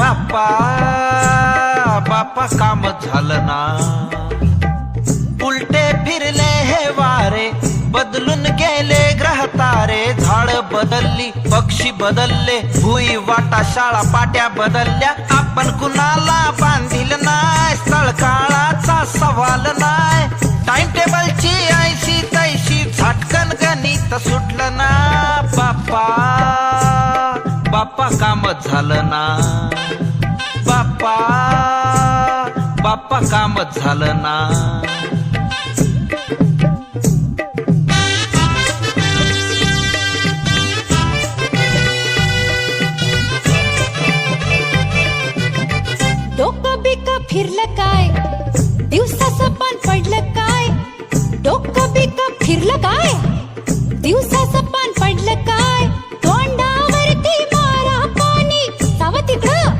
बाप्पा बाप्पा काम झालं ना, उलटे फिरले हे वारे, बदलून गेले ग्रह तारे. झाड बदलली, पक्षी बदलले, भुई वाटा शाळा पाट्या बदलल्या. आपण कुणाला बांधील नाय, स्थळ काळाचा सवाल नाय. टाइम टेबलची ऐशी तैशी झटकन गणित सुटलं ना. बाप्पा बाप्पा काम झालं ना, बाप्पा बाप्पा काम झालं ना. डोकं बिकं फिरलं काय, दिवसाचं पान पडलं काय. डोकं बिकं फिरलं काय, दिवसाचं पान पडलं काय.